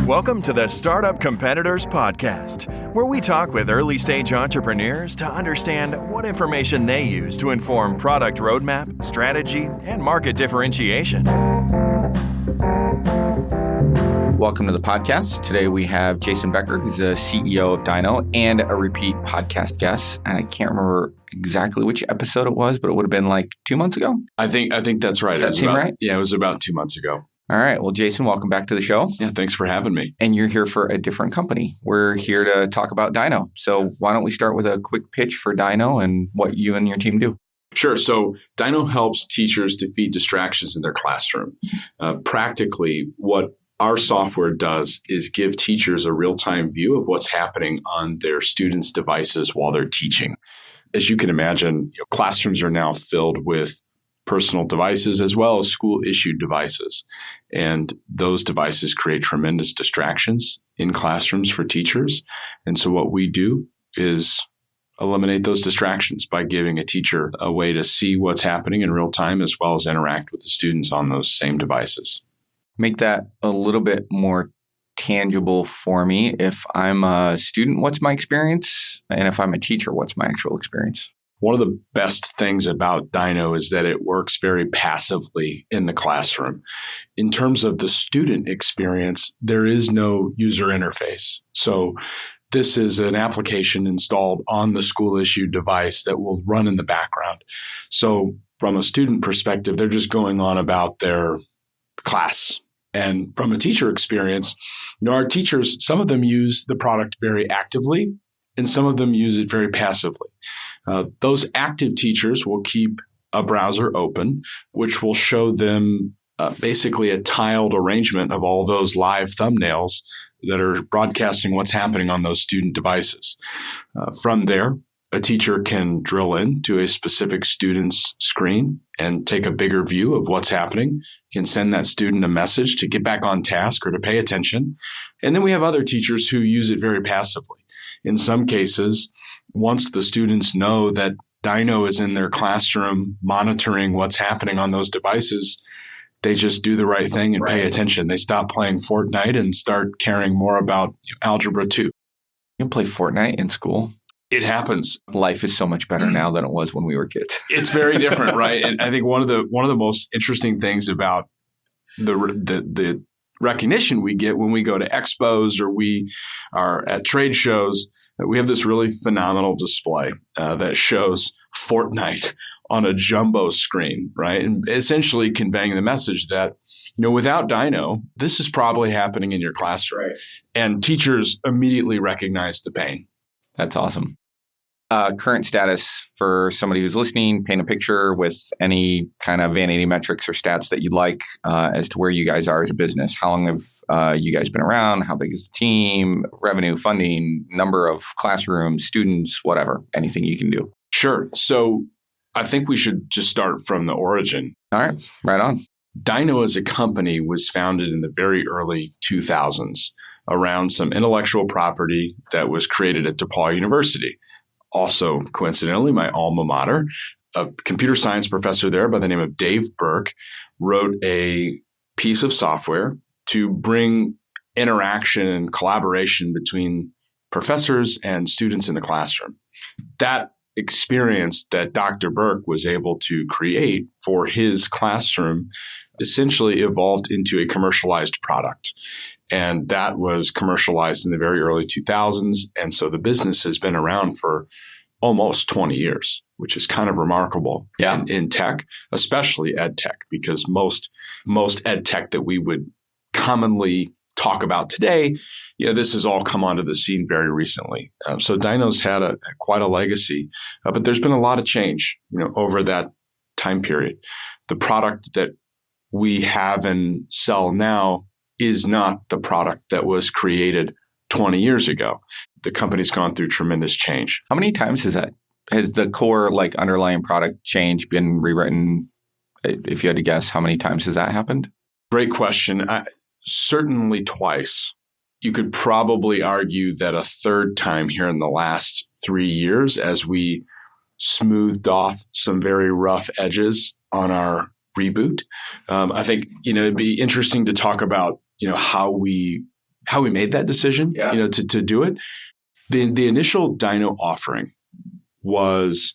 Welcome to the Startup Competitors Podcast, where we talk with early-stage entrepreneurs to understand what information they use to inform product roadmap, strategy, and market differentiation. Welcome to the podcast. Today we have Jason Becker, who's the CEO of Dyno and a repeat podcast guest. And I can't remember exactly which episode it was, but it would have been like 2 months ago. I think that's right. Does that seem right? Yeah, it was about 2 months ago. All right. Well, Jason, welcome back to the show. Yeah, thanks for having me. And you're here for a different company. We're here to talk about Dyno. So why don't we start with a quick pitch for Dyno and what you and your team do? Sure. So Dyno helps teachers defeat distractions in their classroom. Practically, what our software does is give teachers a real-time view of what's happening on their students' devices while they're teaching. As you can imagine, classrooms are now filled with personal devices as well as school-issued devices. And those devices create tremendous distractions in classrooms for teachers. And so what we do is eliminate those distractions by giving a teacher a way to see what's happening in real time as well as interact with the students on those same devices. Make that a little bit more tangible for me. If I'm a student, what's my experience? And if I'm a teacher, what's my actual experience? One of the best things about Dyno is that it works very passively in the classroom. In terms of the student experience, there is no user interface. So this is an application installed on the school-issued device that will run in the background. So from a student perspective, they're just going on about their class. And from a teacher experience, our teachers, some of them use the product very actively, and some of them use it very passively. Those active teachers will keep a browser open, which will show them basically a tiled arrangement of all those live thumbnails that are broadcasting what's happening on those student devices. From there, a teacher can drill into a specific student's screen and take a bigger view of what's happening, can send that student a message to get back on task or to pay attention. And then we have other teachers who use it very passively. In some cases, once the students know that Dyno is in their classroom monitoring what's happening on those devices, they just do the right thing and pay attention. They stop playing Fortnite and start caring more about Algebra 2. You can play Fortnite in school. It happens. Life is so much better now than it was when we were kids. It's very different, right? And I think one of the most interesting things about the recognition we get when we go to expos or we are at trade shows, that we have this really phenomenal display that shows Fortnite on a jumbo screen, right? And essentially conveying the message that, without Dyno, this is probably happening in your classroom. Right. And teachers immediately recognize the pain. That's awesome. Current status for somebody who's listening, paint a picture with any kind of vanity metrics or stats that you'd like as to where you guys are as a business. How long have you guys been around? How big is the team? Revenue, funding, number of classrooms, students, whatever, anything you can do. Sure. So I think we should just start from the origin. All right. Right on. Dyno as a company was founded in the very early 2000s around some intellectual property that was created at DePauw University. Also, coincidentally, my alma mater, a computer science professor there by the name of Dave Burke, wrote a piece of software to bring interaction and collaboration between professors and students in the classroom. That experience that Dr. Burke was able to create for his classroom essentially evolved into a commercialized product. And that was commercialized in the very early 2000s. And so the business has been around for almost 20 years, which is kind of remarkable in tech, especially ed tech, because most ed tech that we would commonly talk about today, this has all come onto the scene very recently. So Dyno's had quite a legacy, but there's been a lot of change, over that time period. The product that we have and sell now is not the product that was created 20 years ago. The company's gone through tremendous change. How many times has the core underlying product change been rewritten? If you had to guess, how many times has that happened? Great question. Certainly twice. You could probably argue that a third time here in the last 3 years as we smoothed off some very rough edges on our reboot. I think, it'd be interesting to talk about, how we made that decision, to do it. The initial Dyno offering was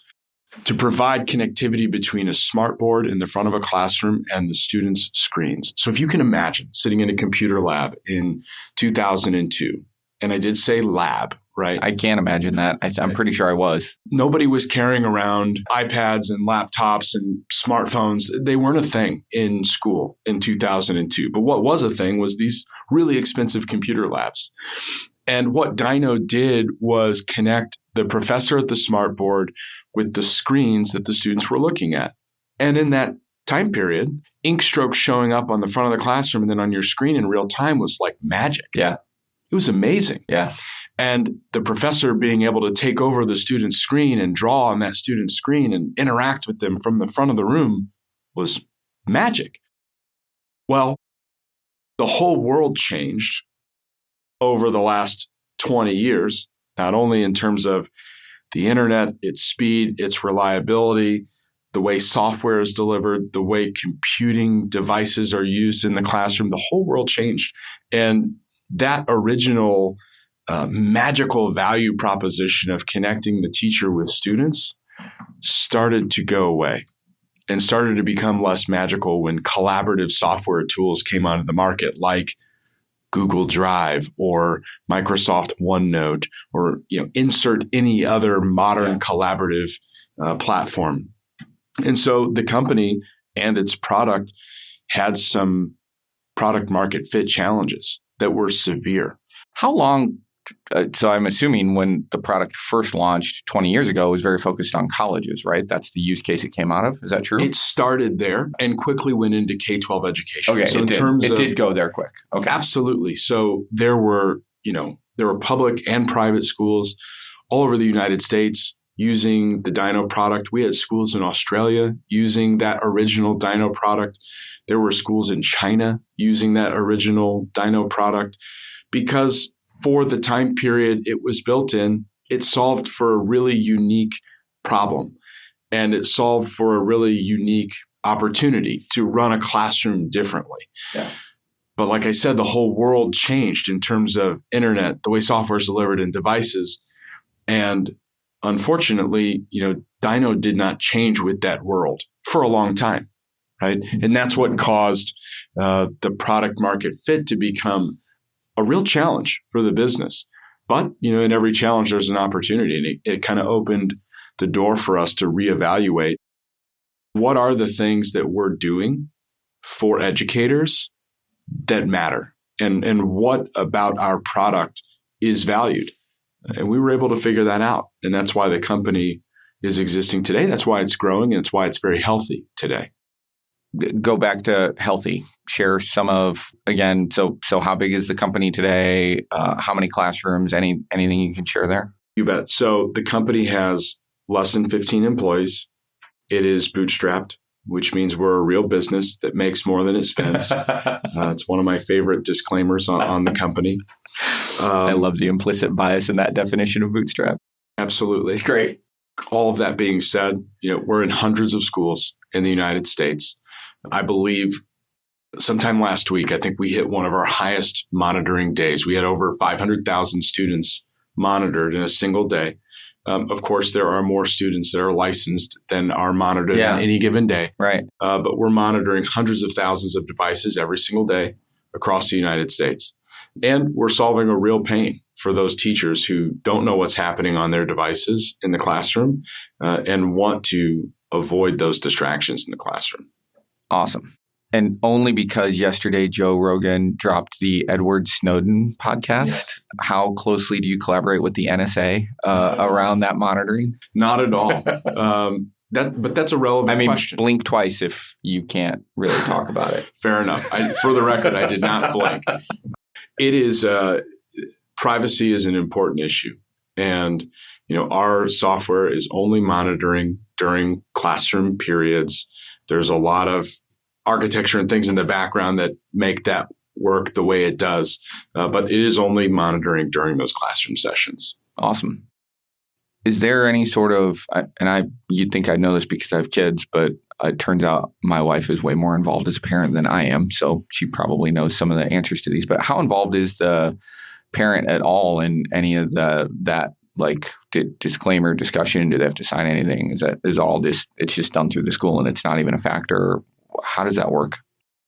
to provide connectivity between a smartboard in the front of a classroom and the students' screens. So if you can imagine sitting in a computer lab in 2002, and I did say lab, right? I can't imagine that. I'm pretty sure I was. Nobody was carrying around iPads and laptops and smartphones. They weren't a thing in school in 2002. But what was a thing was these really expensive computer labs. And what Dyno did was connect the professor at the smartboard with the screens that the students were looking at. And in that time period, ink strokes showing up on the front of the classroom and then on your screen in real time was like magic. Yeah. It was amazing. Yeah. And the professor being able to take over the student's screen and draw on that student's screen and interact with them from the front of the room was magic. Well, the whole world changed over the last 20 years, not only in terms of the internet, its speed, its reliability, the way software is delivered, the way computing devices are used in the classroom, the whole world changed. And that original magical value proposition of connecting the teacher with students started to go away and started to become less magical when collaborative software tools came onto the market, like Google Drive or Microsoft OneNote, or insert any other modern collaborative platform. And so the company and its product had some product market fit challenges that were severe. How long? So I'm assuming when the product first launched 20 years ago, it was very focused on colleges, right? That's the use case it came out of. Is that true? It started there and quickly went into K-12 education. Okay, so it did go there quick. Okay, absolutely. So there were public and private schools all over the United States using the Dyno product. We had schools in Australia using that original Dyno product. There were schools in China using that original Dyno product because for the time period it was built in, it solved for a really unique problem. And it solved for a really unique opportunity to run a classroom differently. Yeah. But like I said, the whole world changed in terms of internet, the way software is delivered in devices. And unfortunately, Dyno did not change with that world for a long time, right? And that's what caused the product market fit to become a real challenge for the business. But, in every challenge, there's an opportunity. And it kind of opened the door for us to reevaluate what are the things that we're doing for educators that matter, and what about our product is valued. And we were able to figure that out. And that's why the company is existing today. That's why it's growing. And it's why it's very healthy today. Go back to healthy. Share some of, again, so how big is the company today? How many classrooms? Anything you can share there? You bet. So the company has less than 15 employees. It is bootstrapped, which means we're a real business that makes more than it spends. It's one of my favorite disclaimers on the company. I love the implicit bias in that definition of bootstrap. Absolutely. It's great. All of that being said, we're in hundreds of schools in the United States. I believe sometime last week, I think we hit one of our highest monitoring days. We had over 500,000 students monitored in a single day. Of course, there are more students that are licensed than are monitored on any given day. Right. But we're monitoring hundreds of thousands of devices every single day across the United States. And we're solving a real pain for those teachers who don't know what's happening on their devices in the classroom and want to avoid those distractions in the classroom. Awesome. And only because yesterday Joe Rogan dropped the Edward Snowden podcast. Yes. How closely do you collaborate with the NSA around that monitoring? Not at all. But that's a relevant question. Blink twice if you can't really talk about it. Fair enough. For the record, I did not blink. It is privacy is an important issue, and our software is only monitoring during classroom periods. There's a lot of architecture and things in the background that make that work the way it does. But it is only monitoring during those classroom sessions. Awesome. Is there any sort of, you'd think I'd know this because I have kids, but it turns out my wife is way more involved as a parent than I am. So she probably knows some of the answers to these, but how involved is the parent at all in any of that disclaimer discussion? Do they have to sign anything? It's just done through the school and it's not even a factor? How does that work?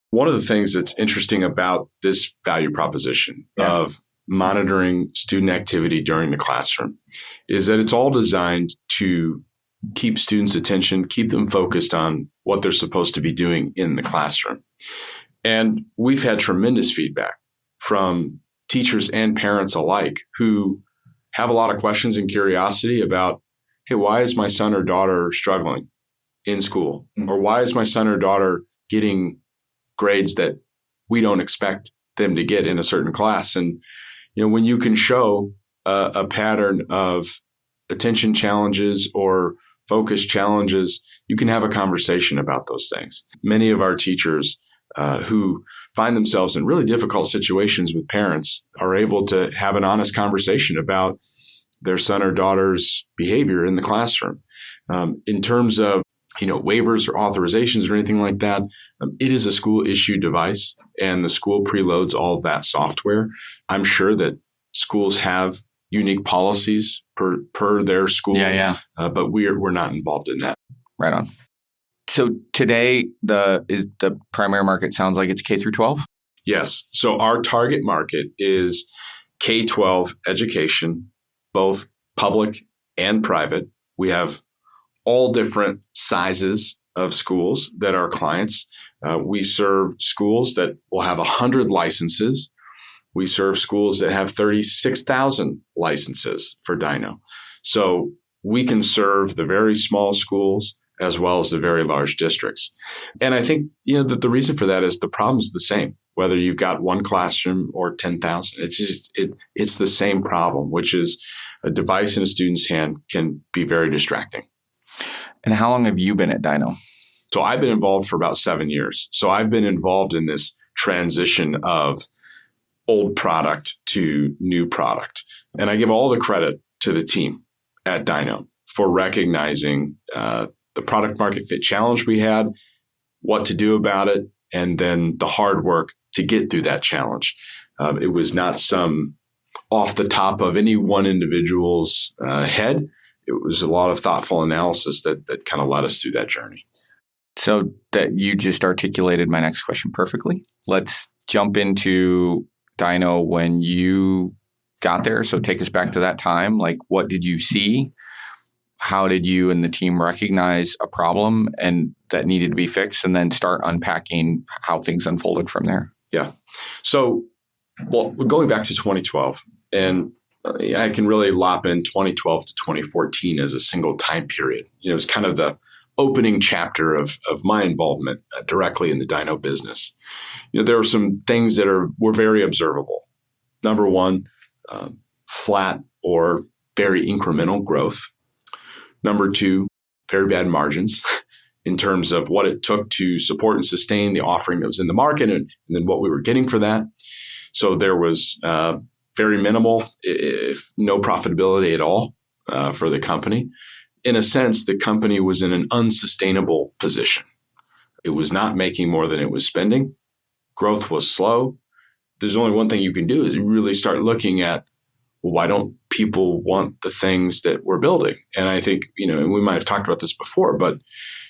One of the things that's interesting about this value proposition of monitoring student activity during the classroom is that it's all designed to keep students' attention, keep them focused on what they're supposed to be doing in the classroom. And we've had tremendous feedback from teachers and parents alike who have a lot of questions and curiosity about, hey, why is my son or daughter struggling in school? Mm-hmm. Or why is my son or daughter getting grades that we don't expect them to get in a certain class? And when you can show a pattern of attention challenges or focus challenges, you can have a conversation about those things. Many of our teachers who find themselves in really difficult situations with parents are able to have an honest conversation about their son or daughter's behavior in the classroom. In terms of waivers or authorizations or anything like that, it is a school-issued device, and the school preloads all of that software. I'm sure that schools have unique policies per their school, but we're not involved in that. Right on. So today, the primary market sounds like it's K through 12? Yes. So our target market is K-12 education, both public and private. We have all different sizes of schools that are clients. We serve schools that will have 100 licenses. We serve schools that have 36,000 licenses for Dyno. So we can serve the very small schools as well as the very large districts. And I think that the reason for that is the problem's the same, whether you've got one classroom or 10,000. It's the same problem, which is a device in a student's hand can be very distracting. And how long have you been at Dyno? So I've been involved for about 7 years. So I've been involved in this transition of old product to new product. And I give all the credit to the team at Dyno for recognizing the product market fit challenge we had, what to do about it, and then the hard work to get through that challenge. It was not some off the top of any one individual's head. It was a lot of thoughtful analysis that kind of led us through that journey. So that you just articulated my next question perfectly. Let's jump into Dyno when you got there. So take us back to that time. Like, what did you see? How did you and the team recognize a problem and that needed to be fixed, and then start unpacking how things unfolded from there? Yeah. So, going back to 2012, and I can really lop in 2012 to 2014 as a single time period. It was kind of the opening chapter of my involvement directly in the Dyno business. There were some things that were very observable. Number one, flat or very incremental growth. Number two, very bad margins in terms of what it took to support and sustain the offering that was in the market and then what we were getting for that. So there was very minimal, if no profitability at all for the company. In a sense, the company was in an unsustainable position. It was not making more than it was spending. Growth was slow. There's only one thing you can do is you really start looking at, well, why don't people want the things that we're building? And I think, and we might have talked about this before, but,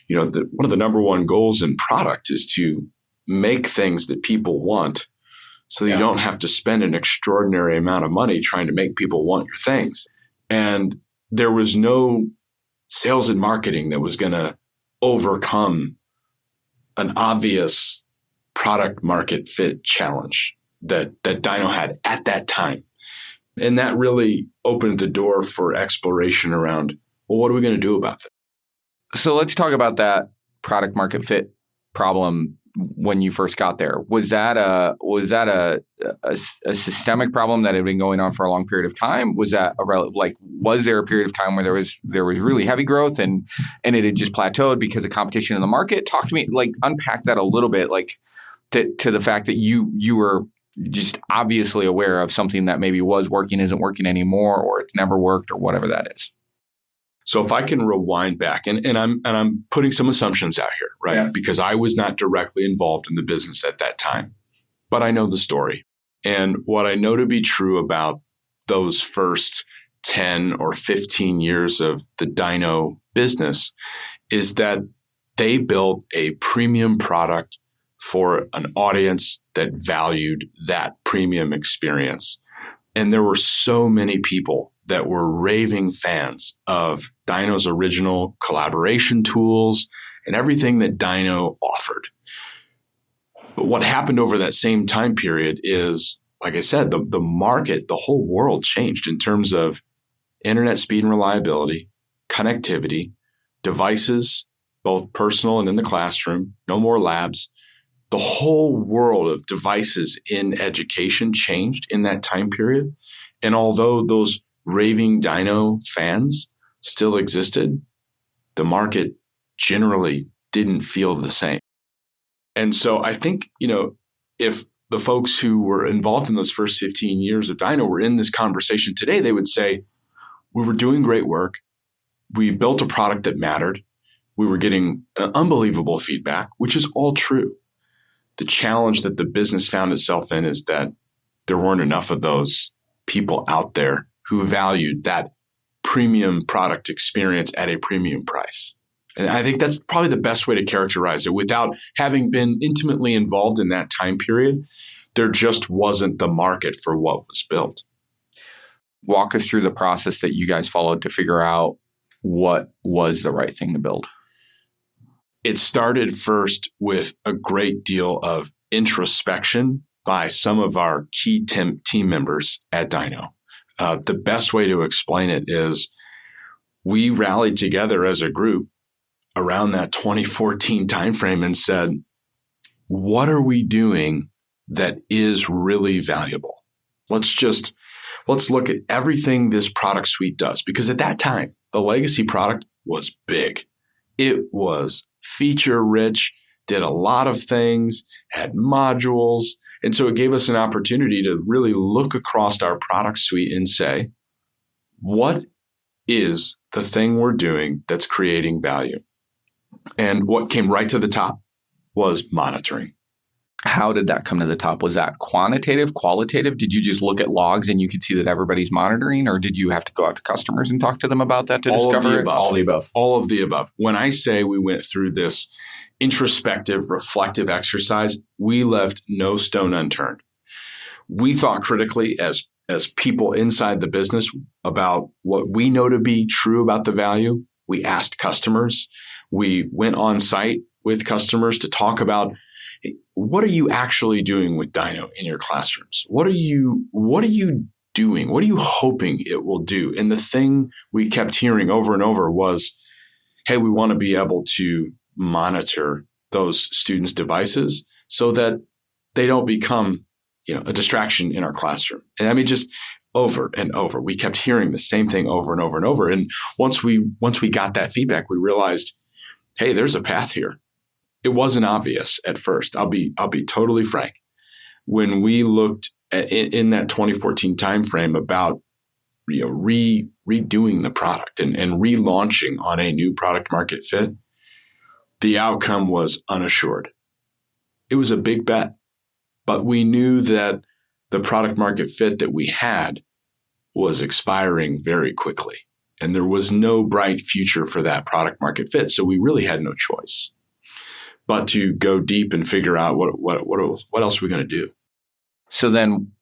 one of the number one goals in product is to make things that people want so that you don't have to spend an extraordinary amount of money trying to make people want your things. And there was no sales and marketing that was going to overcome an obvious product market fit challenge that Dyno had at that time. And that really opened the door for exploration around, well, what are we going to do about that? So let's talk about that product market fit problem when you first got there. Was that a systemic problem that had been going on for a long period of time? Was that was there a period of time where there was really heavy growth and it had just plateaued because of competition in the market? Talk to me, unpack that a little bit, to the fact that you were just obviously aware of something that maybe was working, isn't working anymore, or it's never worked, or whatever that is. So if I can rewind back, and I'm putting some assumptions out here, right? Yeah. Because I was not directly involved in the business at that time, but I know the story. And what I know to be true about those first 10 or 15 years of the Dyno business is that they built a premium product for an audience that valued that premium experience. And there were so many people that were raving fans of Dyno's original collaboration tools and everything that Dyno offered. But what happened over that same time period is, like I said, the market, the whole world changed in terms of internet speed and reliability, connectivity, devices, both personal and in the classroom, no more labs. The whole world of devices in education changed in that time period. And although those raving Dyno fans still existed, the market generally didn't feel the same. And so I think, if the folks who were involved in those first 15 years of Dyno were in this conversation today, they would say, we were doing great work. We built a product that mattered. We were getting unbelievable feedback, which is all true. The challenge that the business found itself in is that there weren't enough of those people out there who valued that premium product experience at a premium price. And I think that's probably the best way to characterize it. Without having been intimately involved in that time period, there just wasn't the market for what was built. Walk us through the process that you guys followed to figure out what was the right thing to build. It started first with a great deal of introspection by some of our key team members at Dyno. The best way to explain it is we rallied together as a group around that 2014 timeframe and said, what are we doing that is really valuable? Let's look at everything this product suite does. Because at that time, the legacy product was big. It was feature rich, did a lot of things, had modules. And so it gave us an opportunity to really look across our product suite and say, what is the thing we're doing that's creating value? And what came right to the top was monitoring. How did that come to the top? Was that quantitative, qualitative? Did you just look at logs and you could see that everybody's monitoring? Or did you have to go out to customers and talk to them about that to discover it? All of the above. All of the above. When I say we went through this introspective, reflective exercise, we left no stone unturned. We thought critically as people inside the business about what we know to be true about the value. We asked customers. We went on site with customers to talk about, what are you actually doing with Dyno in your classrooms? What are you doing? What are you hoping it will do? And the thing we kept hearing over and over was, hey, we want to be able to monitor those students' devices so that they don't become, a distraction in our classroom. And I mean, just over and over, we kept hearing the same thing over and over and over. And once we got that feedback, we realized, hey, there's a path here. It wasn't obvious at first. I'll be totally frank. When we looked in that 2014 timeframe about redoing the product and relaunching on a new product market fit, the outcome was unassured. It was a big bet, but we knew that the product market fit that we had was expiring very quickly, and there was no bright future for that product market fit. So we really had no choice but to go deep and figure out what else we're going to do. So then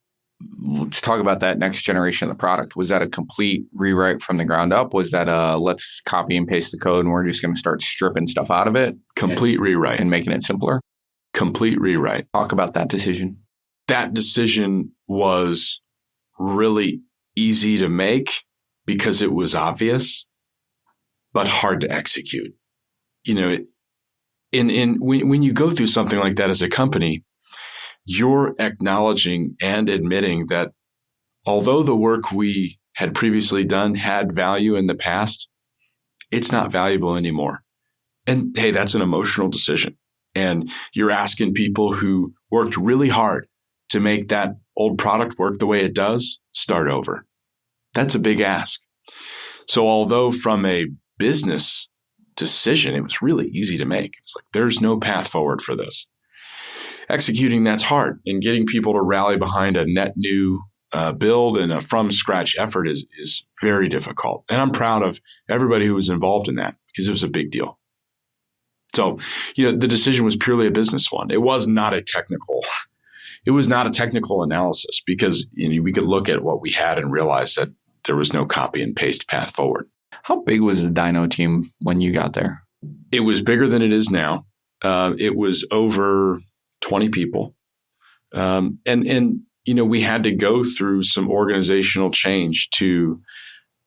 let's talk about that next generation of the product. Was that a complete rewrite from the ground up? Was that let's copy and paste the code and we're just going to start stripping stuff out of it? Complete rewrite. And making it simpler? Complete rewrite. Talk about that decision. That decision was really easy to make because it was obvious, but hard to execute. When you go through something like that as a company, you're acknowledging and admitting that although the work we had previously done had value in the past, it's not valuable anymore. And hey, that's an emotional decision. And you're asking people who worked really hard to make that old product work the way it does, start over. That's a big ask. So although from a business decision, it was really easy to make. It's like, there's no path forward for this. Executing that's hard, and getting people to rally behind a net new build and a from scratch effort is very difficult. And I'm proud of everybody who was involved in that, because it was a big deal. So, the decision was purely a business one. It was not a technical analysis, because we could look at what we had and realize that there was no copy and paste path forward. How big was the Dyno team when you got there? It was bigger than it is now. It was over 20 people. And we had to go through some organizational change to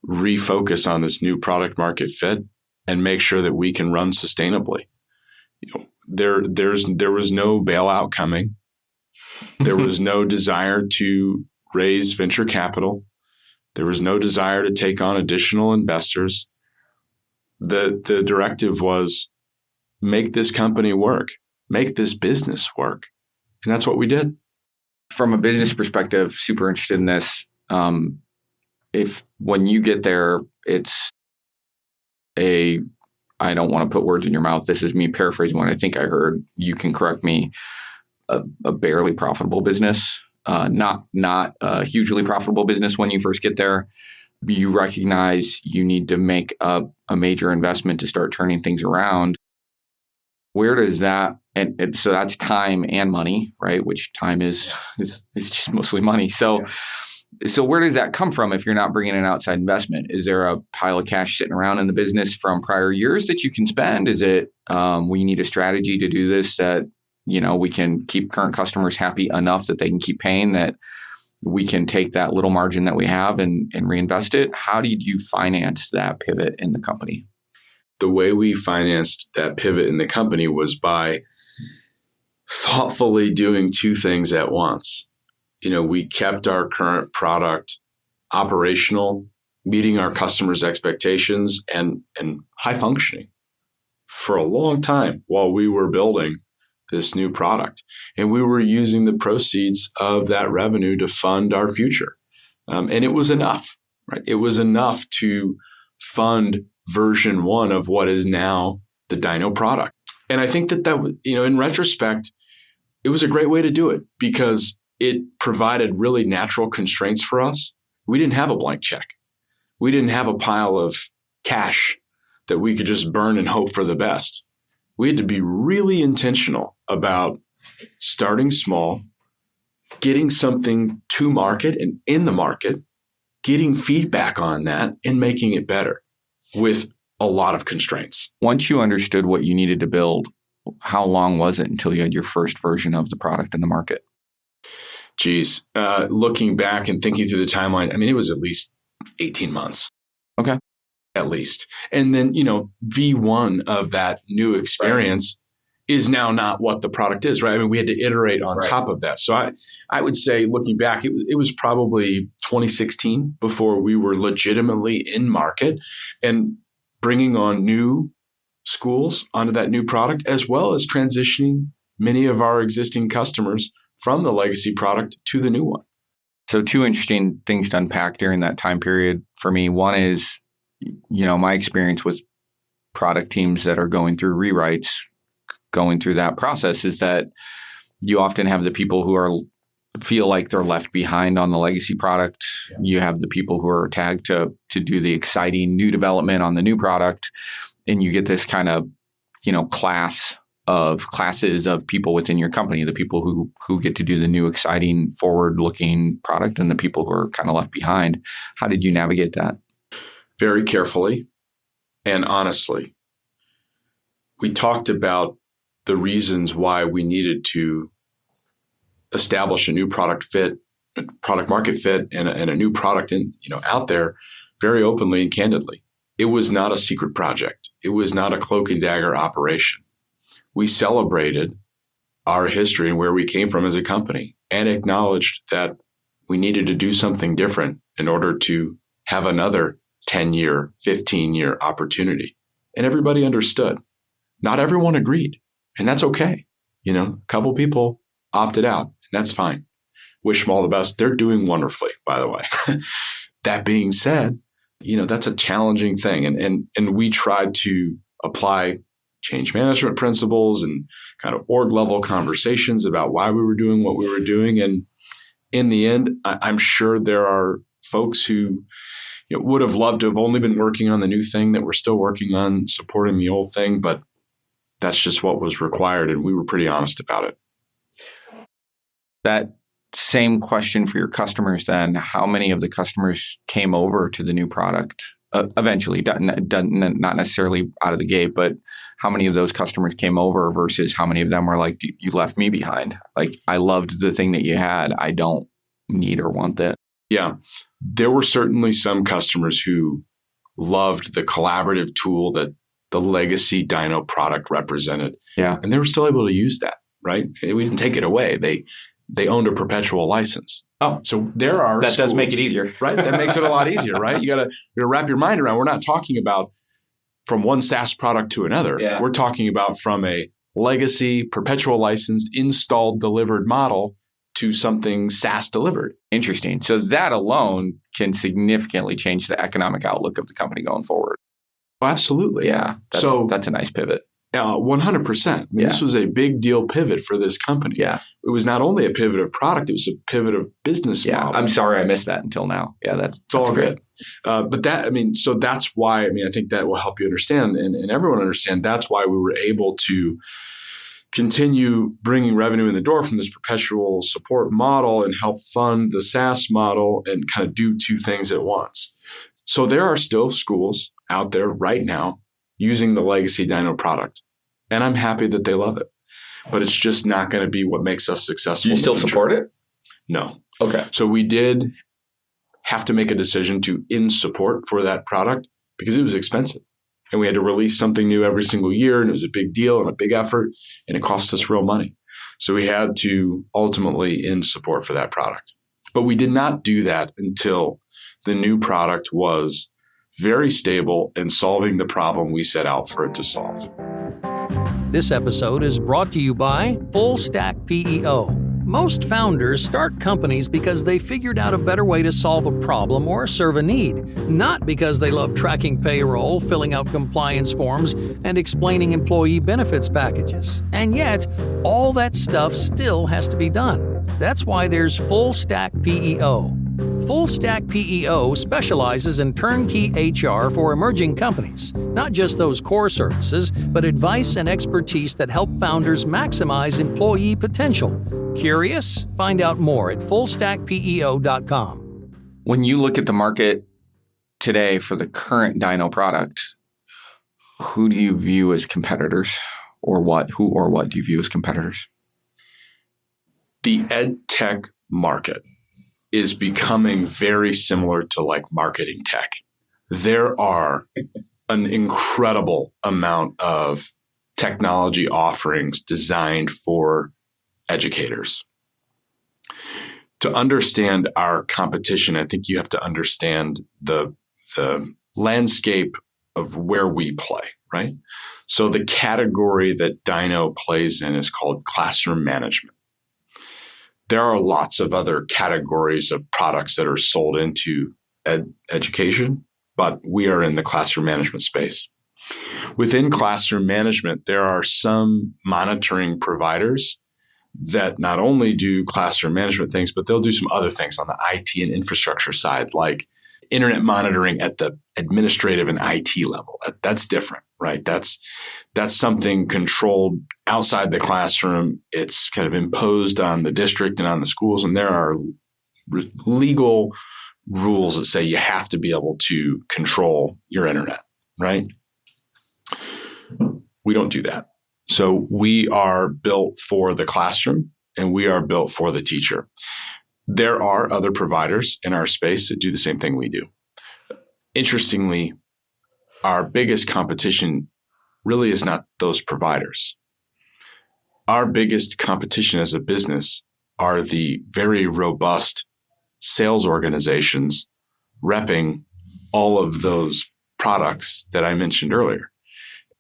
refocus on this new product market fit and make sure that we can run sustainably. There was no bailout coming. There was no desire to raise venture capital. There was no desire to take on additional investors. The directive was, make this company work, make this business work. And that's what we did. From a business perspective, super interested in this. If when you get there, it's I don't want to put words in your mouth. This is me paraphrasing what I think I heard. You can correct me. A barely profitable business, not a hugely profitable business when you first get there. You recognize you need to make a major investment to start turning things around. Where does that, and so that's time and money, right? Which time is just mostly money. So where does that come from if you're not bringing in outside investment? Is there a pile of cash sitting around in the business from prior years that you can spend? Is it we need a strategy to do this that we can keep current customers happy enough that they can keep paying, that we can take that little margin that we have and reinvest it? How did you finance that pivot in the company? The way we financed that pivot in the company was by thoughtfully doing two things at once. We kept our current product operational, meeting our customers' expectations, and high functioning for a long time while we were building this new product. And we were using the proceeds of that revenue to fund our future. And it was enough, right? It was enough to fund version 1 of what is now the Dyno product. And I think that in retrospect, it was a great way to do it, because it provided really natural constraints for us. We didn't have a blank check. We didn't have a pile of cash that we could just burn and hope for the best. We had to be really intentional about starting small, getting something to market and in the market, getting feedback on that, and making it better with a lot of constraints. Once you understood what you needed to build, how long was it until you had your first version of the product in the market? Geez, looking back and thinking through the timeline, it was at least 18 months. Okay. At least. And then, V1 of that new experience is now not what the product is, right? We had to iterate on top of that. So I would say, looking back, it was probably 2016 before we were legitimately in market and bringing on new schools onto that new product, as well as transitioning many of our existing customers from the legacy product to the new one. So two interesting things to unpack during that time period for me. One is, my experience with product teams that are going through rewrites, going through that process, is that you often have the people who feel like they're left behind on the legacy product. Yeah. You have the people who are tagged to do the exciting new development on the new product. And you get this kind of, classes of people within your company, the people who get to do the new, exciting, forward-looking product, and the people who are kind of left behind. How did you navigate that? Very carefully and honestly. We talked about the reasons why we needed to establish a new product market fit, and a new product out there very openly and candidly. It was not a secret project. It was not a cloak and dagger operation. We celebrated our history and where we came from as a company, and acknowledged that we needed to do something different in order to have another 10-year, 15-year opportunity. And everybody understood. Not everyone agreed, and that's okay. A couple people opted out, and that's fine. Wish them all the best. They're doing wonderfully, by the way. That being said, That's a challenging thing. And we tried to apply change management principles and kind of org level conversations about why we were doing what we were doing. And in the end, I'm sure there are folks who would have loved to have only been working on the new thing that we're still working on, supporting the old thing, but that's just what was required. And we were pretty honest about it. That same question for your customers then, how many of the customers came over to the new product eventually, not necessarily out of the gate, but how many of those customers came over versus how many of them were like, you left me behind? Like, I loved the thing that you had. I don't need or want that. Yeah. There were certainly some customers who loved the collaborative tool that the legacy Dyno product represented. Yeah. And they were still able to use that, right? We didn't take it away. They owned a perpetual license. Oh, so there are that schools, does make it easier, right? That makes it a lot easier, right? You got to wrap your mind around. We're not talking about from one SaaS product to another. Yeah. We're talking about from a legacy perpetual licensed installed delivered model to something SaaS delivered. Interesting. So that alone can significantly change the economic outlook of the company going forward. Oh, absolutely. Yeah. That's a nice pivot. 100%. This was a big deal pivot for this company. Yeah. It was not only a pivot of product, it was a pivot of business model. I'm sorry I missed that until now. Yeah, that's all great. Good. So that's why, I think that will help you understand and everyone understand that's why we were able to continue bringing revenue in the door from this perpetual support model and help fund the SaaS model and kind of do two things at once. So there are still schools out there right now using the legacy Dyno product. And I'm happy that they love it. But it's just not going to be what makes us successful. Do you still support it? No. Okay. So we did have to make a decision to end support for that product because it was expensive. And we had to release something new every single year. And it was a big deal and a big effort. And it cost us real money. So we had to ultimately end support for that product. But we did not do that until the new product was very stable and solving the problem we set out for it to solve. This episode is brought to you by Full Stack PEO. Most founders start companies because they figured out a better way to solve a problem or serve a need, not because they love tracking payroll, filling out compliance forms, and explaining employee benefits packages. And yet, all that stuff still has to be done. That's why there's Full Stack PEO. Full Stack PEO specializes in turnkey HR for emerging companies, not just those core services, but advice and expertise that help founders maximize employee potential. Curious? Find out more at fullstackpeo.com. When you look at the market today for the current Dyno product, who do you view as competitors, or what? Who or what do you view as competitors? The ed tech market is becoming very similar to like marketing tech. There are an incredible amount of technology offerings designed for educators. To understand our competition, I think you have to understand the landscape of where we play, right? So the category that Dyno plays in is called classroom management. There are lots of other categories of products that are sold into education, but we are in the classroom management space. Within classroom management, there are some monitoring providers that not only do classroom management things, but they'll do some other things on the IT and infrastructure side, like internet monitoring at the administrative and IT level. That's different, right? That's something controlled outside the classroom. It's kind of imposed on the district and on the schools. And there are legal rules that say you have to be able to control your internet, right? We don't do that. So we are built for the classroom and we are built for the teacher. There are other providers in our space that do the same thing we do. Interestingly, our biggest competition really is not those providers. Our biggest competition as a business are the very robust sales organizations repping all of those products that I mentioned earlier.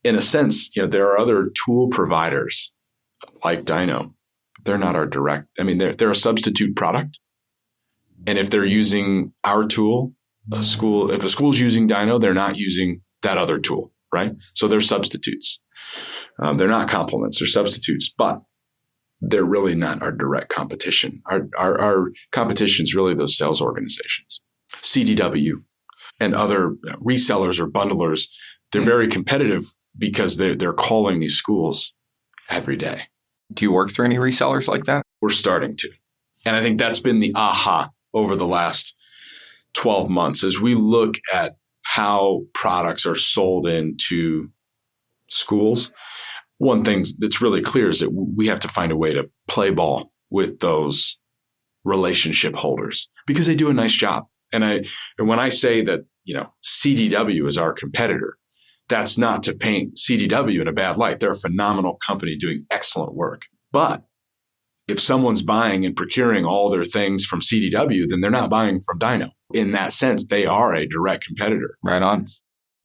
In a sense, there are other tool providers like Dyno. They're not our direct. They're a substitute product. And if they're using our tool, a school's using Dyno, they're not using that other tool, right? So they're substitutes. They're not complements, they're substitutes, but they're really not our direct competition. Our competition is really those sales organizations. CDW and other resellers or bundlers, they're very competitive because they're calling these schools every day. Do you work through any resellers like that? We're starting to. And I think that's been the aha over the last 12 months as we look at how products are sold into schools. One thing that's really clear is that we have to find a way to play ball with those relationship holders because they do a nice job. And when I say that, CDW is our competitor, that's not to paint CDW in a bad light. They're a phenomenal company doing excellent work. But if someone's buying and procuring all their things from CDW, then they're not buying from Dyno. In that sense, they are a direct competitor. Right on.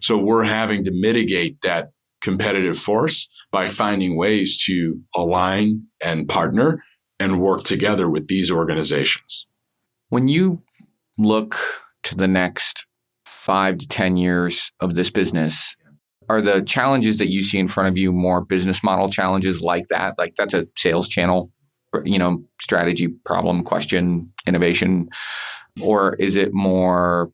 So we're having to mitigate that competitive force by finding ways to align and partner and work together with these organizations. When you look to the next 5 to 10 years of this business, are the challenges that you see in front of you more business model challenges like that? Like that's a sales channel, strategy, problem, question, innovation? Or is it more,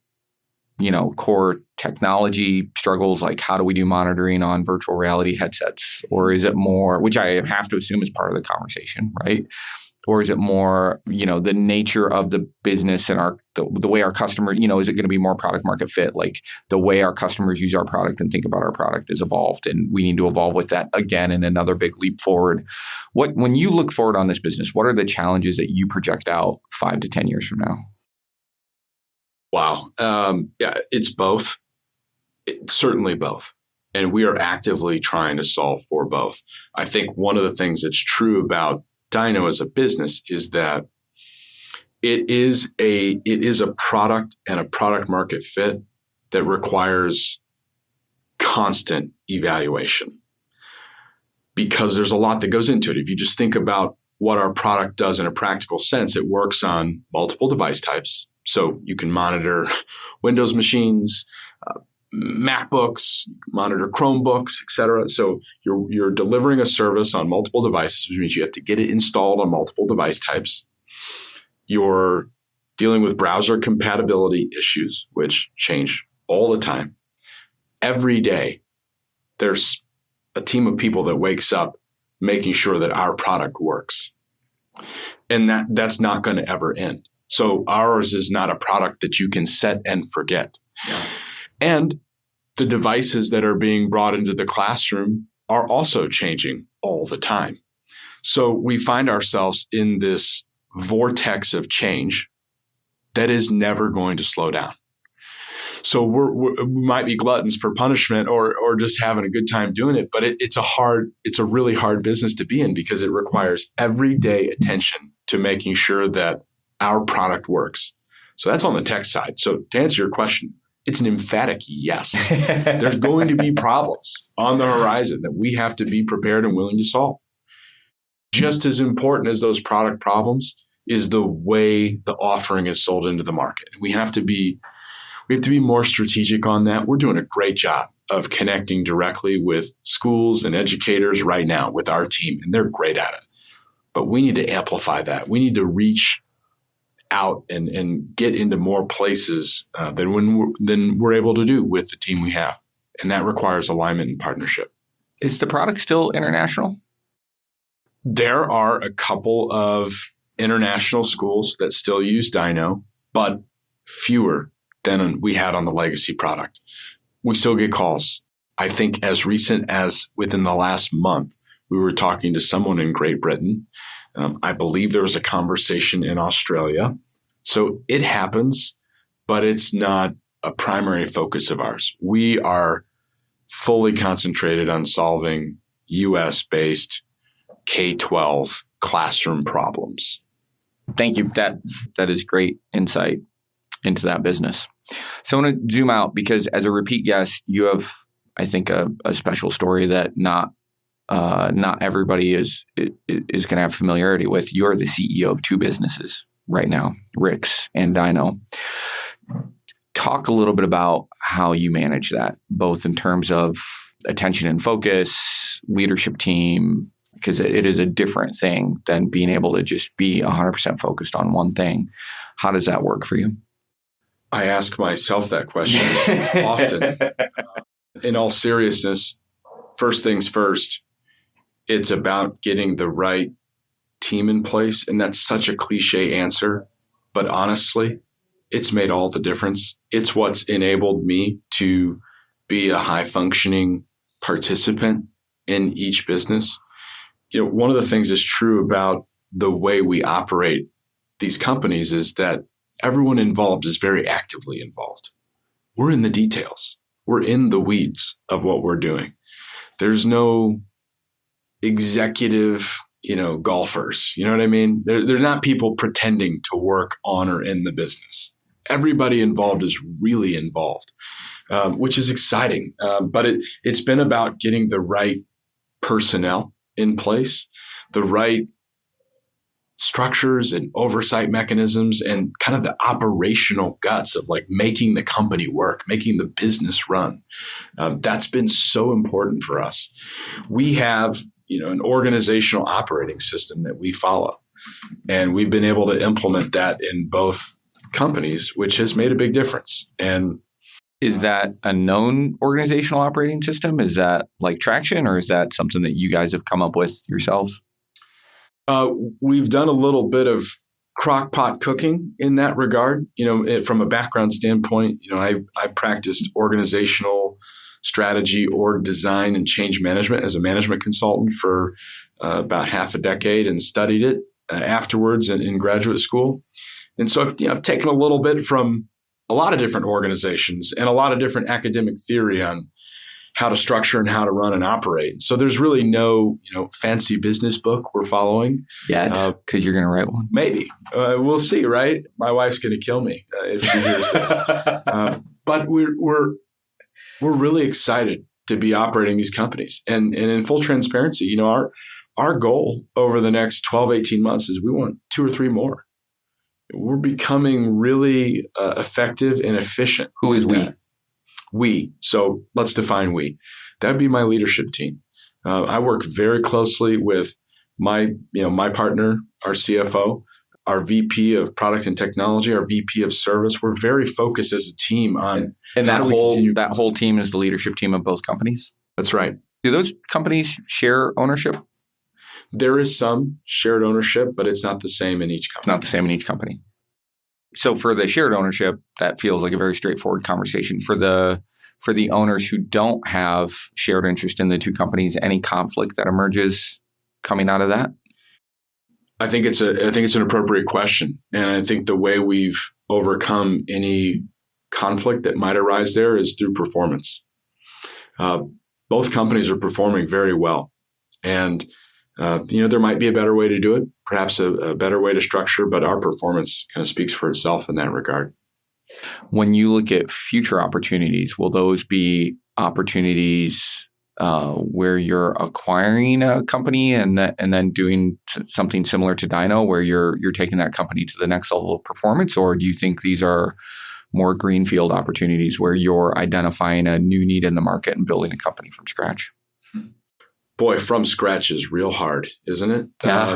core technology struggles, like how do we do monitoring on virtual reality headsets? Or is it more, which I have to assume is part of the conversation, right? Or is it more, the nature of the business and the way our customer, is it going to be more product market fit? Like the way our customers use our product and think about our product is evolved, and we need to evolve with that again in another big leap forward. When you look forward on this business, what are the challenges that you project out 5 to 10 years from now? Wow. It's both. It's certainly both. And we are actively trying to solve for both. I think one of the things that's true about Dyno as a business is that it is a product and a product market fit that requires constant evaluation because there's a lot that goes into it. If you just think about what our product does in a practical sense, it works on multiple device types. So you can monitor Windows machines, MacBooks, monitor Chromebooks, et cetera. So you're delivering a service on multiple devices, which means you have to get it installed on multiple device types. You're dealing with browser compatibility issues, which change all the time. Every day, there's a team of people that wakes up making sure that our product works. And that's not going to ever end. So ours is not a product that you can set and forget. Yeah. And the devices that are being brought into the classroom are also changing all the time. So we find ourselves in this vortex of change that is never going to slow down. So we might be gluttons for punishment or just having a good time doing it, but it's a really hard business to be in because it requires everyday attention to making sure that our product works. So that's on the tech side. So to answer your question, it's an emphatic yes. There's going to be problems on the horizon that we have to be prepared and willing to solve. Just as important as those product problems is the way the offering is sold into the market. We have to be more strategic on that. We're doing a great job of connecting directly with schools and educators right now with our team, and they're great at it. But we need to amplify that. We need to reach out and get into more places than we're able to do with the team we have. And that requires alignment and partnership. Is the product still international? There are a couple of international schools that still use Dyno, but fewer than we had on the legacy product. We still get calls. I think as recent as within the last month, we were talking to someone in Great Britain. I believe there was a conversation in Australia. So it happens, but it's not a primary focus of ours. We are fully concentrated on solving US-based K-12 classroom problems. Thank you. That is great insight into that business. So I want to zoom out because as a repeat guest, you have, I think, a special story that not everybody is going to have familiarity with. You're the CEO of two businesses right now, Rick's and Dyno. Talk a little bit about how you manage that, both in terms of attention and focus, leadership team, because it is a different thing than being able to just be 100% focused on one thing. How does that work for you? I ask myself that question often. In all seriousness, first things first, it's about getting the right team in place. And that's such a cliche answer, but honestly, it's made all the difference. It's what's enabled me to be a high functioning participant in each business. One of the things that's true about the way we operate these companies is that everyone involved is very actively involved. We're in the details. We're in the weeds of what we're doing. There's no executive, golfers. You know what I mean? They're not people pretending to work on or in the business. Everybody involved is really involved, which is exciting. But it's been about getting the right personnel in place, the right structures and oversight mechanisms, and kind of the operational guts of like making the company work, making the business run. That's been so important for us. We have, an organizational operating system that we follow, and we've been able to implement that in both companies, which has made a big difference. And is that a known organizational operating system? Is that like Traction, or is that something that you guys have come up with yourselves? We've done a little bit of crock-pot cooking in that regard. From a background standpoint, I practiced organizational strategy, org design, and change management as a management consultant for about half a decade, and studied it afterwards in graduate school. And so I've taken a little bit from a lot of different organizations and a lot of different academic theory on how to structure and how to run and operate. So there's really no, fancy business book we're following. Yet, because you're going to write one. Maybe. We'll see, right? My wife's going to kill me if she hears this. But we're really excited to be operating these companies. And in full transparency, our goal over the next 12, 18 months is we want 2 or 3 more. We're becoming really effective and efficient. Who is we? We. So let's define we. That'd be my leadership team. I work very closely with my partner, our CFO, our VP of product and technology, our VP of service. We're very focused as a team on that whole team is the leadership team of both companies. That's right. Do those companies share ownership? There is some shared ownership, but it's not the same in each company. It's not the same in each company. So for the shared ownership, that feels like a very straightforward conversation. For the owners who don't have shared interest in the two companies, any conflict that emerges coming out of that? I think it's an appropriate question. And I think the way we've overcome any conflict that might arise there is through performance. Both companies are performing very well. And there might be a better way to do it, perhaps a better way to structure, but our performance kind of speaks for itself in that regard. When you look at future opportunities, will those be opportunities where you're acquiring a company and then doing something similar to Dyno, where you're taking that company to the next level of performance? Or do you think these are more greenfield opportunities where you're identifying a new need in the market and building a company from scratch? Boy, from scratch is real hard, isn't it?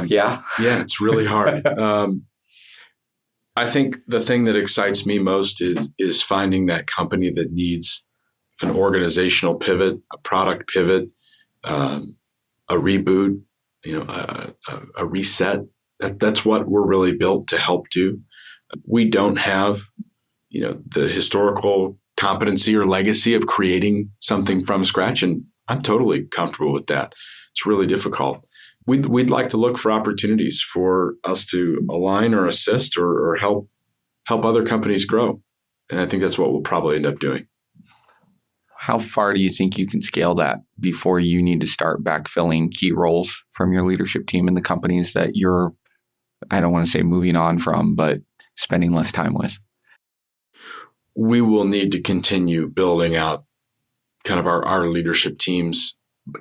Yeah, it's really hard. I think the thing that excites me most is finding that company that needs an organizational pivot, a product pivot, a reboot, a reset. That's what we're really built to help do. We don't have, the historical competency or legacy of creating something from scratch, and I'm totally comfortable with that. It's really difficult. We'd like to look for opportunities for us to align or assist or help other companies grow. And I think that's what we'll probably end up doing. How far do you think you can scale that before you need to start backfilling key roles from your leadership team in the companies that you're, I don't want to say moving on from, but spending less time with? We will need to continue building out kind of our leadership teams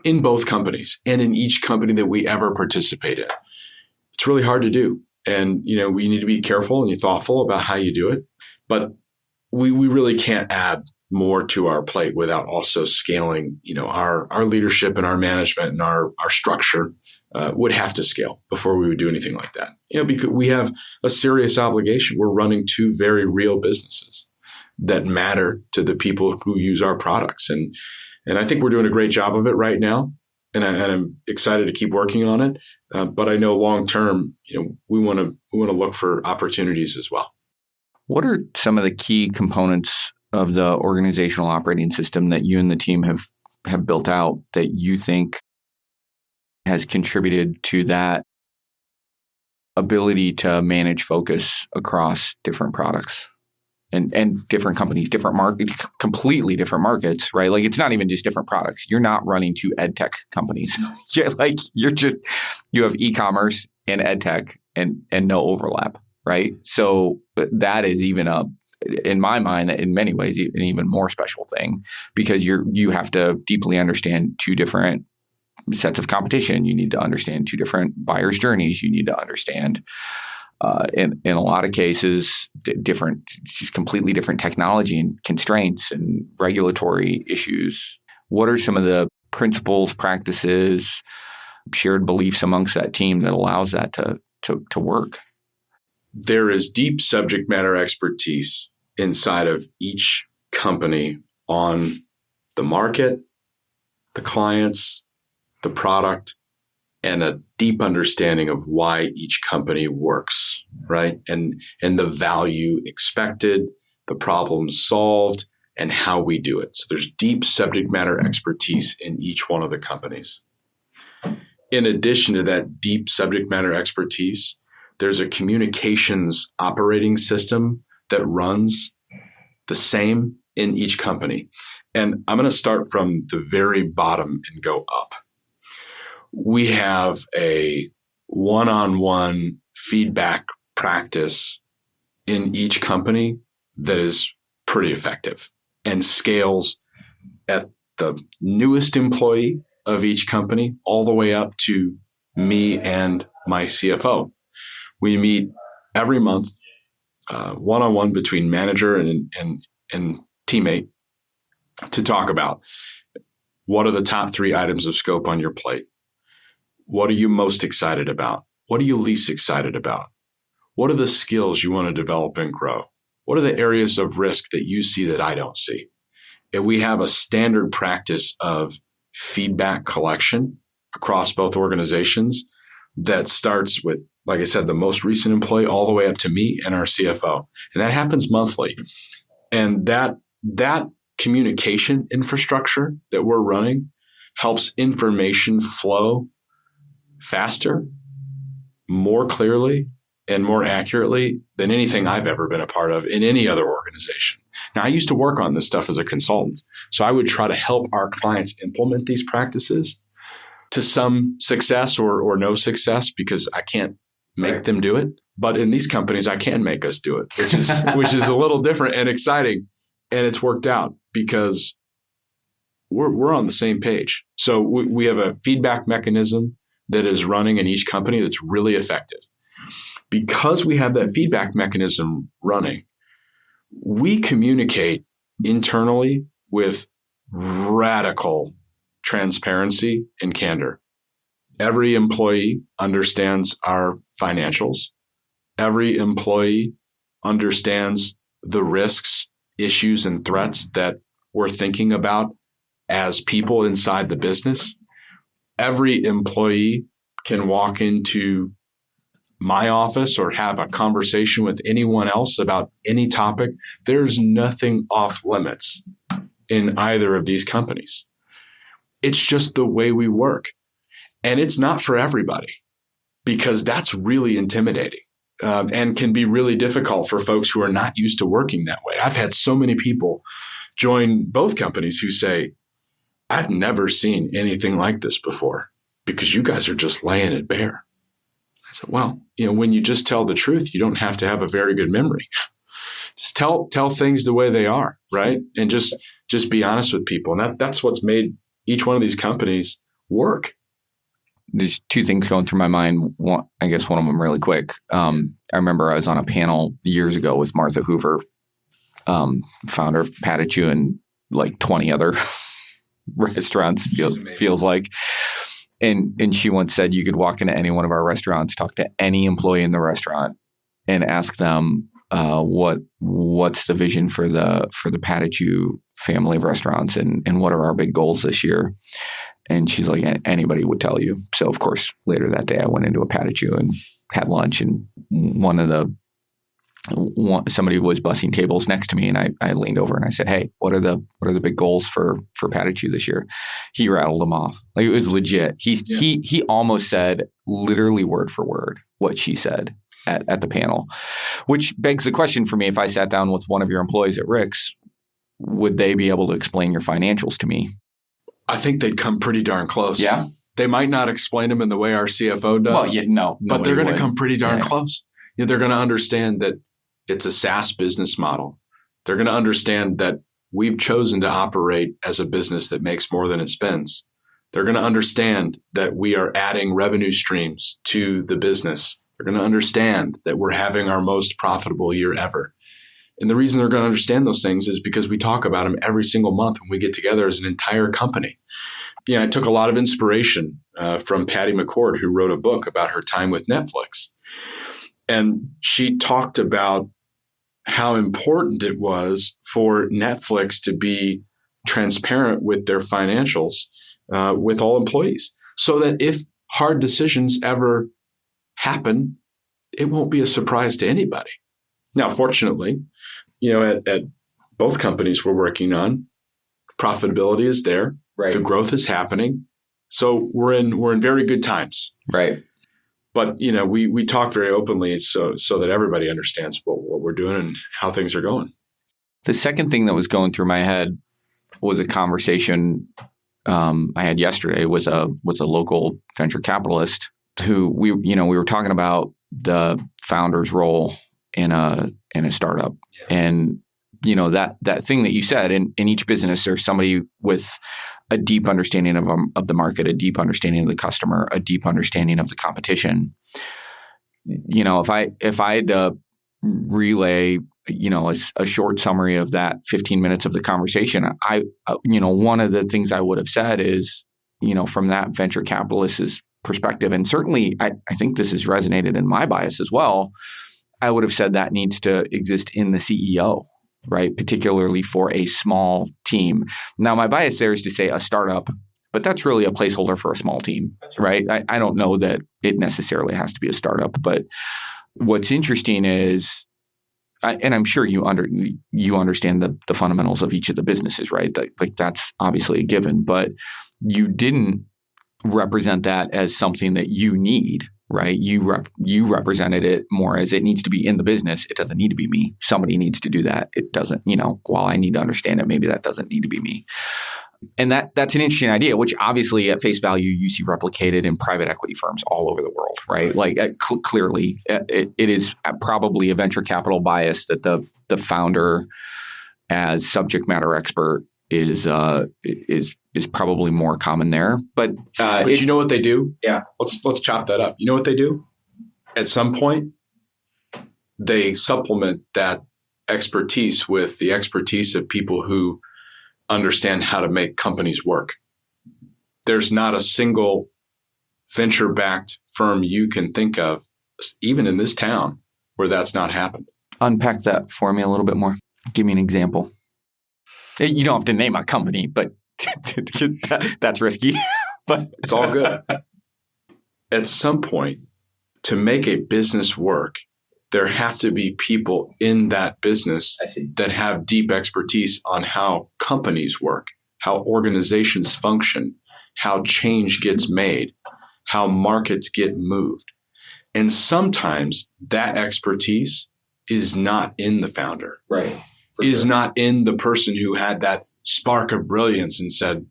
in both companies and in each company that we ever participate in. It's really hard to do. And, we need to be careful and thoughtful about how you do it. But we really can't add more to our plate without also scaling, our leadership and our management and our structure would have to scale before we would do anything like that. Because we have a serious obligation. We're running two very real businesses that matter to the people who use our products. And I think we're doing a great job of it right now. And I'm excited to keep working on it. But I know long term, we want to look for opportunities as well. What are some of the key components of the organizational operating system that you and the team have built out that you think has contributed to that ability to manage focus across different products and different companies, different markets, completely different markets, right? Like it's not even just different products. You're not running two ed tech companies. You have e-commerce and ed tech and no overlap, right? So that is even in my mind, in many ways, an even more special thing because you have to deeply understand two different sets of competition. You need to understand two different buyers' journeys. You need to understand, in a lot of cases, just completely different technology and constraints and regulatory issues. What are some of the principles, practices, shared beliefs amongst that team that allows that to work? There is deep subject matter expertise inside of each company on the market, the clients, the product, and a deep understanding of why each company works, right? And the value expected, the problems solved, and how we do it. So there's deep subject matter expertise in each one of the companies. In addition to that deep subject matter expertise, there's a communications operating system that runs the same in each company. And I'm going to start from the very bottom and go up. We have a one-on-one feedback practice in each company that is pretty effective and scales at the newest employee of each company all the way up to me and my CFO. We meet every month, one-on-one between manager and teammate to talk about what are the top 3 items of scope on your plate. What are you most excited about? What are you least excited about? What are the skills you want to develop and grow? What are the areas of risk that you see that I don't see? And we have a standard practice of feedback collection across both organizations that starts with, like I said, the most recent employee all the way up to me and our CFO. And that happens monthly. And that communication infrastructure that we're running helps information flow faster, more clearly, and more accurately than anything I've ever been a part of in any other organization. Now, I used to work on this stuff as a consultant, so I would try to help our clients implement these practices to some success or no success because I can't make them do it. But in these companies, I can make us do it, which is a little different and exciting. And it's worked out because we're on the same page. So we have a feedback mechanism that is running in each company that's really effective. Because we have that feedback mechanism running, we communicate internally with radical transparency and candor. Every employee understands our financials. Every employee understands the risks, issues, and threats that we're thinking about as people inside the business. Every employee can walk into my office or have a conversation with anyone else about any topic. There's nothing off limits in either of these companies. It's just the way we work. And it's not for everybody because that's really intimidating and can be really difficult for folks who are not used to working that way. I've had so many people join both companies who say, I've never seen anything like this before because you guys are just laying it bare. I said, well, when you just tell the truth, you don't have to have a very good memory. Just tell things the way they are, right? And just be honest with people. And that's what's made each one of these companies work. There's 2 things going through my mind. One of them really quick. I remember I was on a panel years ago with Martha Hoover founder of Patachu and like 20 other restaurants, feels like. And she once said you could walk into any one of our restaurants, talk to any employee in the restaurant, and ask them what's the vision for the Patachu family of restaurants and what are our big goals this year. And she's like, anybody would tell you. So of course, later that day, I went into a Patachu and had lunch, and somebody was bussing tables next to me, and I leaned over and I said, "Hey, what are the big goals for Patachu this year?" He rattled them off. Like, it was legit. He almost said literally word for word what she said at the panel, which begs the question for me: if I sat down with one of your employees at Rick's, would they be able to explain your financials to me? I think they'd come pretty darn close. Yeah. They might not explain them in the way our CFO does. Well, yeah, no, but they're going to come pretty darn Yeah. close. They're going to understand that it's a SaaS business model. They're going to understand that we've chosen to operate as a business that makes more than it spends. They're going to understand that we are adding revenue streams to the business. They're going to understand that we're having our most profitable year ever. And the reason they're going to understand those things is because we talk about them every single month when we get together as an entire company. I took a lot of inspiration from Patty McCord, who wrote a book about her time with Netflix. And she talked about how important it was for Netflix to be transparent with their financials with all employees, so that if hard decisions ever happen, it won't be a surprise to anybody. Now, fortunately, at both companies we're working on, profitability is there. Right. The growth is happening. So we're in very good times. Right. But, we talk very openly so that everybody understands what we're doing and how things are going. The second thing that was going through my head was a conversation I had yesterday with a local venture capitalist who we were talking about the founder's role in a startup. Yeah. And that thing that you said, in each business, there's somebody with a deep understanding of the market, a deep understanding of the customer, a deep understanding of the competition. If I had to relay, a short summary of that 15 minutes of the conversation, one of the things I would have said is, from that venture capitalist's perspective, and certainly I think this has resonated in my bias as well, I would have said that needs to exist in the CEO, right? Particularly for a small team. Now, my bias there is to say a startup, but that's really a placeholder for a small team, right? I don't know that it necessarily has to be a startup, but what's interesting is, and I'm sure you understand the fundamentals of each of the businesses, right? Like that's obviously a given, but you didn't represent that as something that you need, right? You represented it more as it needs to be in the business. It doesn't need to be me. Somebody needs to do that. It doesn't, while I need to understand it, maybe that doesn't need to be me. And that's an interesting idea, which obviously at face value, you see replicated in private equity firms all over the world, right? Like clearly it is probably a venture capital bias that the founder as subject matter expert is probably more common there. But you know what they do? Yeah. Let's chop that up. You know what they do? At some point, they supplement that expertise with the expertise of people who understand how to make companies work. There's not a single venture-backed firm you can think of, even in this town, where that's not happened. Unpack that for me a little bit more. Give me an example. You don't have to name a company, but that's risky. But it's all good. At some point, to make a business work, there have to be people in that business that have deep expertise on how companies work, how organizations function, how change gets made, how markets get moved. And sometimes that expertise is not in the founder. Right. Is not in the person who had that spark of brilliance and said,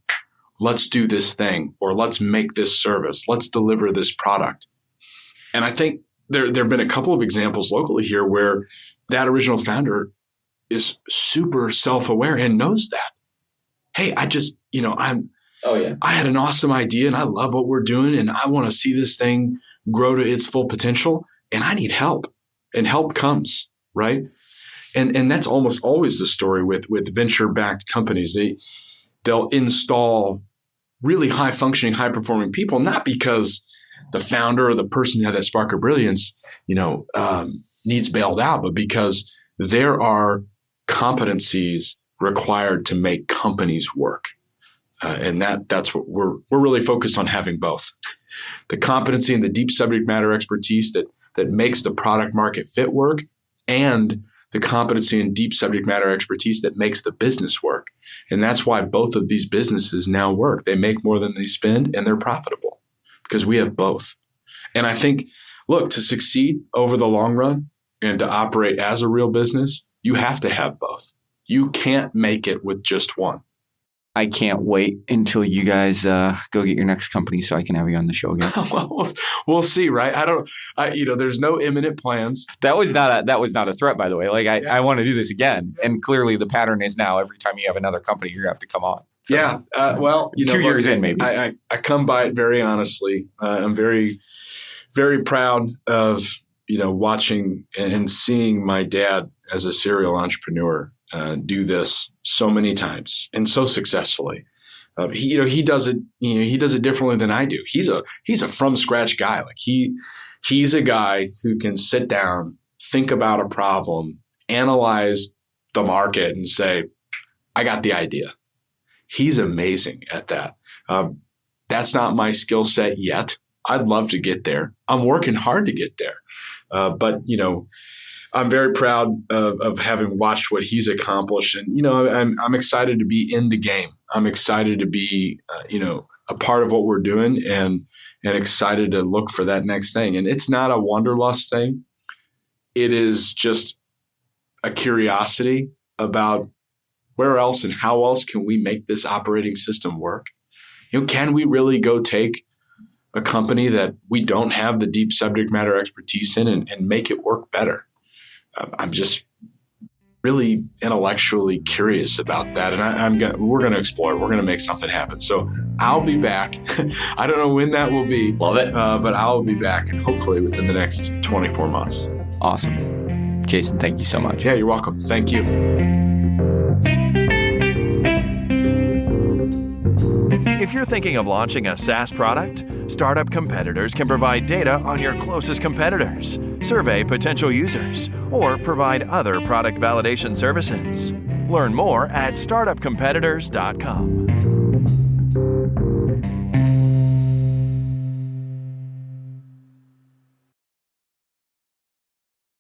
let's do this thing, or let's make this service, let's deliver this product. And I think there have been a couple of examples locally here where that original founder is super self-aware and knows that. Hey, I had an awesome idea and I love what we're doing and I want to see this thing grow to its full potential and I need help. And help comes, right? And that's almost always the story with venture-backed companies. They'll install really high-functioning, high-performing people, not because the founder or the person who had that spark of brilliance, needs bailed out, but because there are competencies required to make companies work. And that's what we're really focused on, having both. The competency and the deep subject matter expertise that makes the product market fit work, and the competency and deep subject matter expertise that makes the business work. And that's why both of these businesses now work. They make more than they spend, and they're profitable because we have both. And I think, look, to succeed over the long run and to operate as a real business, you have to have both. You can't make it with just one. I can't wait until you guys go get your next company so I can have you on the show again. Well, we'll see, right? There's no imminent plans. That was not a threat, by the way. I want to do this again. And clearly the pattern is now every time you have another company, you have to come on. So, yeah. 2 years in, maybe. I come by it very honestly. I'm very, very proud of, watching and seeing my dad as a serial entrepreneur do this so many times and so successfully. He does it. He does it differently than I do. He's a from scratch guy. He's a guy who can sit down, think about a problem, analyze the market, and say, "I got the idea." He's amazing at that. That's not my skill set yet. I'd love to get there. I'm working hard to get there, but I'm very proud of having watched what he's accomplished. And, I'm excited to be in the game. I'm excited to be, a part of what we're doing and excited to look for that next thing. And it's not a wanderlust thing. It is just a curiosity about where else and how else can we make this operating system work? Can we really go take a company that we don't have the deep subject matter expertise in and make it work better? I'm just really intellectually curious about that. And we're going to explore. We're going to make something happen. So I'll be back. I don't know when that will be. Love it. But I'll be back, and hopefully within the next 24 months. Awesome. Jason, thank you so much. Yeah, you're welcome. Thank you. If you're thinking of launching a SaaS product, Startup Competitors can provide data on your closest competitors, survey potential users, or provide other product validation services. Learn more at startupcompetitors.com.